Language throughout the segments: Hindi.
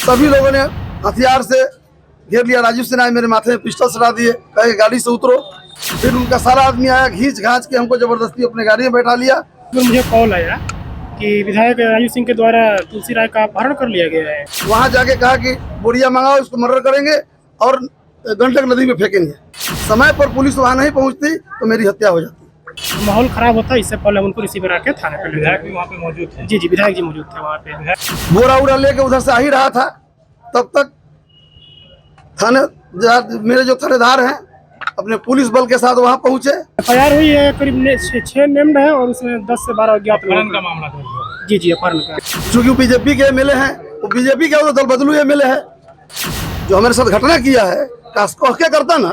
सभी लोगों ने हथियार से घेर लिया। राजीव सिन्हा मेरे माथे में पिस्टल सटा दिए, कहे गाड़ी से उतरो। फिर उनका सारा आदमी आया, घींच घांच के हमको जबरदस्ती अपने गाड़ी में बैठा लिया। फिर मुझे कॉल आया कि विधायक राजीव सिंह के द्वारा तुलसी राय का अपहरण कर लिया गया है। वहाँ जाके कहा कि बोरिया मंगाओ, इसको मर्डर करेंगे और गंडक नदी में फेंकेंगे। समय पर पुलिस वहाँ नहीं पहुँचती तो मेरी हत्या हो जाती। माहौल खराब होता, इससे पहले उनको रिसीवर आके थाने पे ले विधायक भी वहाँ पे मौजूद थे। जी विधायक जी मौजूद थे वहाँ पे। बोरा उरा लेके उधर से आ ही रहा था, तब तक मेरे जो थानेदार हैं अपने पुलिस बल के साथ वहाँ पहुँचे। FIR हुई है, करीब 6 नेम्ड है और उसमें 10 से 12 अज्ञात अपहरण का मामला था। जी अपहरण का। चूँकि बीजेपी के एमएलए हैं, वो बीजेपी के दल बदलू एमएलए है। जो हमारे साथ घटना किया है, काश कह के करता ना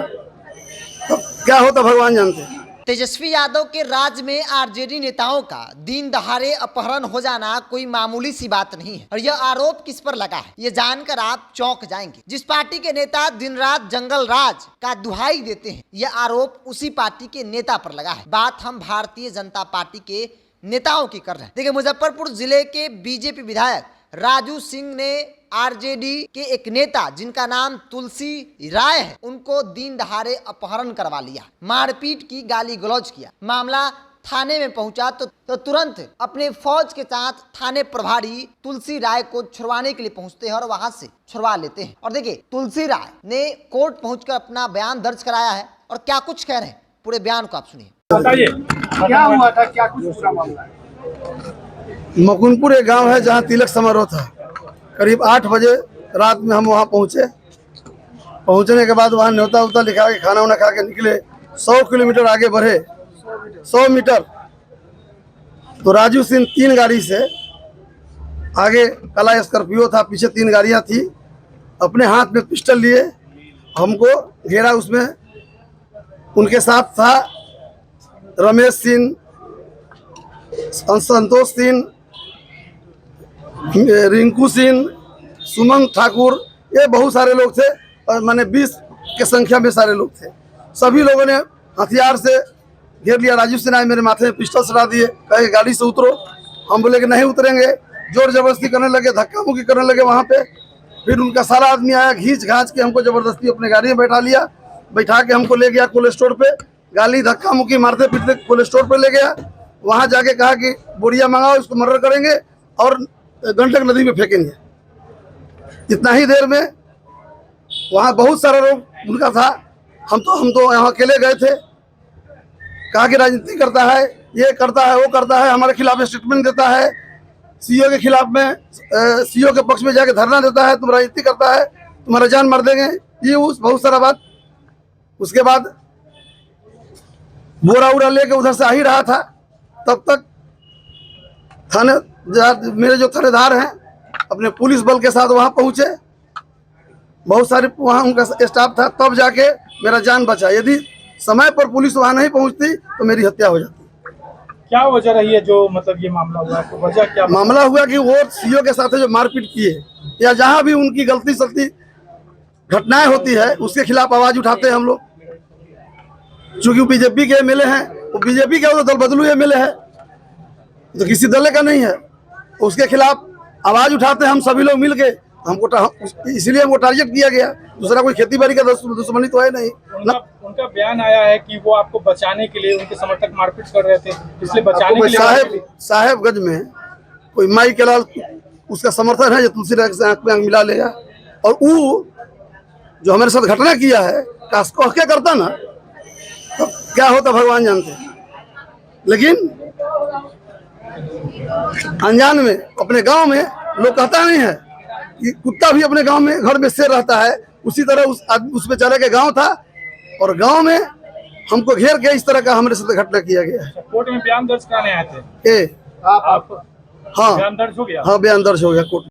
तो क्या होता भगवान जानते हैं। तेजस्वी यादव के राज्य में आरजेडी नेताओं का दिन दहाड़े अपहरण हो जाना कोई मामूली सी बात नहीं है। और यह आरोप किस पर लगा है, ये जानकर आप चौंक जाएंगे। जिस पार्टी के नेता दिन रात जंगल राज का दुहाई देते हैं, यह आरोप उसी पार्टी के नेता पर लगा है। बात हम भारतीय जनता पार्टी के नेताओं की कर रहे हैं। देखिए, मुजफ्फरपुर जिले के बीजेपी विधायक राजू सिंह ने आरजेडी के एक नेता जिनका नाम तुलसी राय है, उनको दिन दहाड़े अपहरण करवा लिया, मारपीट की, गाली गलौज किया। मामला थाने में पहुंचा तो तुरंत अपने फौज के साथ थाने प्रभारी तुलसी राय को छुड़वाने के लिए पहुंचते हैं और वहां से छुड़वा लेते हैं। और देखिए, तुलसी राय ने कोर्ट पहुंचकर अपना बयान दर्ज कराया है और क्या कुछ कह रहे हैं, पूरे बयान को आप सुनिए। बताइए क्या हुआ था, क्या कुछ पूरा मामला है। मुकुंदपुर एक गांव है जहां तिलक समारोह था। करीब 8 बजे रात में हम वहां पहुंचे। पहुंचने के बाद वहां न्योता उता लिखा के खाना वाना खा के निकले। 100 किलोमीटर आगे बढ़े, 100 मीटर, तो राजू सिंह 3 गाड़ी से आगे, काला स्कॉर्पियो था, पीछे 3 गाड़ियां थी, अपने हाथ में पिस्टल लिए हमको घेरा। उसमें उनके साथ था रमेश सिंह, संतोष सिंह, रिंकू सिंह, सुमन ठाकुर, ये बहुत सारे लोग थे। और मैंने 20 के संख्या में सारे लोग थे। सभी लोगों ने हथियार से घेर लिया। राजीव सिन्हा मेरे माथे में पिस्टल सटा दिए, कहे गाड़ी से उतरो। हम बोले कि नहीं उतरेंगे। जोर जबरदस्ती करने लगे, धक्का मुक्की करने लगे वहाँ पे। फिर उनका सारा आदमी आया, घींच घांच के हमको जबरदस्ती अपने गाड़ी में बैठा लिया। बैठा के हमको ले गया कोल्ड स्टोर पे, गाली धक्का मुक्की मारते पीटते कोल्ड स्टोर पे ले गया। वहाँ जाके कहा कि बोरिया मंगाओ, इसको मर्डर करेंगे और गंडक नदी में फेंकेंगे। इतना ही देर में वहाँ बहुत सारा लोग उनका था। हम तो यहाँ अकेले गए थे। कहा कि राजनीति करता है, ये करता है, वो करता है, हमारे खिलाफ स्टेटमेंट देता है, सीओ के खिलाफ में, सीओ के पक्ष में जाके धरना देता है, तुम राजनीति करता है, तुम्हारा जान मार देंगे, ये बहुत सारा बात। उसके बाद बोरा उरा लेके उधर से आ ही रहा था, तब तक मेरे जो थानेदार हैं अपने पुलिस बल के साथ वहाँ पहुँचे। बहुत सारे वहाँ उनका स्टाफ था, तब जाके मेरा जान बचा। यदि समय पर पुलिस वहाँ नहीं पहुँचती तो मेरी हत्या हो जाती। क्या वजह रही है जो मतलब ये मामला हुआ है? तो वजह क्या मामला हुआ कि वो सीओ के साथ जो मारपीट किए, या जहाँ भी उनकी गलती सलती घटनाएं होती है, उसके खिलाफ आवाज उठाते हैं हम लोग। चूँकि बीजेपी के एमएलए हैं, वो बीजेपी के दल बदलू एमएलए है, तो किसी दल का नहीं है, उसके खिलाफ आवाज उठाते हैं हम सभी लोग मिल के। हमको इसीलिए हमको टारगेट किया गया। दूसरा कोई खेती बाड़ी का दुश्मनी तो है नहीं। उनका बयान आया है कि वो आपको बचाने के लिए, उनके समर्थक मारपीट कर रहे थे, इसलिए बचाने के लिए साहेबगंज में कोई माई के लाल उसका समर्थन है जो तुलसी राय से आंख में आंख मिला लेगा। और वो जो हमारे साथ घटना किया है, काश कह के करता ना तो क्या होता भगवान जानते हैं। लेकिन अनजान में अपने गांव में लोग कहता नहीं है कि कुत्ता भी अपने गांव में घर में शेर रहता है, उसी तरह उस बेचारे के गांव था और गांव में हमको घेर के इस तरह का हमारे साथ घटना किया गया है। कोर्ट में बयान दर्ज कराने आए थे आप? हाँ, बयान दर्ज हो गया? हाँ, बयान दर्ज हो गया कोर्ट।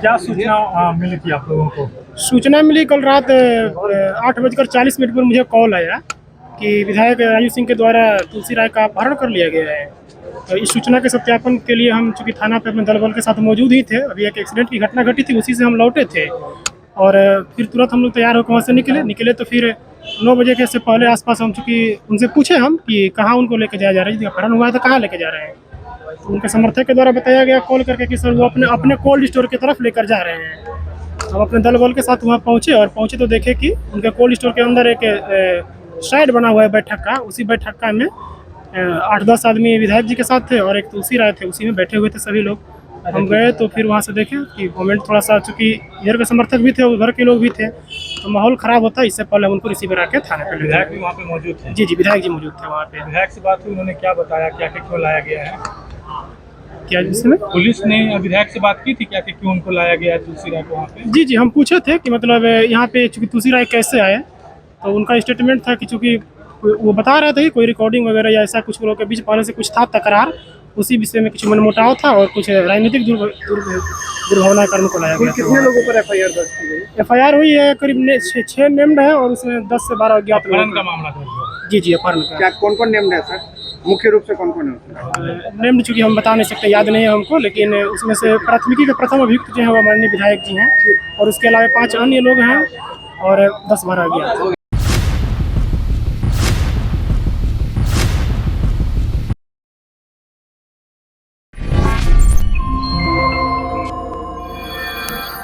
क्या सूचना मिली थी आप लोगों को? सूचना मिली कल रात 8:40 पर मुझे कॉल आया कि विधायक राजू सिंह के द्वारा तुलसी राय का अपहरण कर लिया गया है। तो इस सूचना के सत्यापन के लिए हम चूँकि थाना पे अपने दल बल के साथ मौजूद ही थे। अभी एक एक्सीडेंट की घटना घटी थी, उसी से हम लौटे थे और फिर तुरंत हम लोग तैयार होकर वहाँ से निकले। तो फिर 9 बजे के से पहले आसपास हम चूँकि उनसे पूछे हम कि कहाँ उनको लेके जाया जा रहा है, अपहरण हुआ है तो कहाँ लेके जा रहे हैं। उनके समर्थक के द्वारा बताया गया कॉल करके कि सर वो अपने अपने कोल्ड स्टोर की तरफ लेकर जा रहे हैं। हम अपने दल बल के साथ वहाँ पहुँचे तो देखे कि उनके कोल्ड स्टोर के अंदर एक शेड बना हुआ है बैठक का। उसी बैठक का में 8-10 आदमी विधायक जी के साथ थे और एक तुलसी राय थे, उसी में बैठे हुए थे सभी लोग। हम गए तो फिर वहाँ से देखे कि मोमेंट थोड़ा सा, चूँकि इधर के समर्थक भी थे उधर के लोग भी थे, तो माहौल ख़राब होता। इससे पहले उनको रिसीव करा के थाने पे ले विधायक गए। भी वहाँ पे मौजूद थे? जी विधायक जी मौजूद थे वहाँ पे। विधायक से बात हुई, उन्होंने क्या बताया, क्या क्यों लाया गया है? क्या जिसमें पुलिस ने विधायक से बात की थी क्या कि क्यों उनको लाया गया है तुलसी राय को वहाँ पे? जी हम पूछे थे कि मतलब यहाँ पे चूँकि तुलसी राय कैसे आए, तो उनका स्टेटमेंट था कि चूँकि वो बता रहे थे कि कोई रिकॉर्डिंग वगैरह या ऐसा कुछ लोगों के बीच पहले से कुछ था तकरार, उसी विषय में कुछ मनमुटाव था और कुछ राजनीतिक दुर्भावना करने को लाया गया। कितने लोगों पर एफआईआर दर्ज की गई? एफआईआर हुई है करीब 6 नेम्ड है और उसमें 10 से 12 अज्ञात अपहरण लोगों का मामला दर्ज हुआ। जी अपहरण का। क्या कौन कौन नेम्ड है सर? मुख्य रूप से कौन कौन है? नेम्ड चूँकि हम बता नहीं सकते, याद नहीं है हमको, लेकिन उसमें से प्राथमिकी के प्रथम अभियुक्त जो है वो माननीय विधायक जी हैं और उसके अलावा 5 अन्य लोग हैं और 10-12 अज्ञात।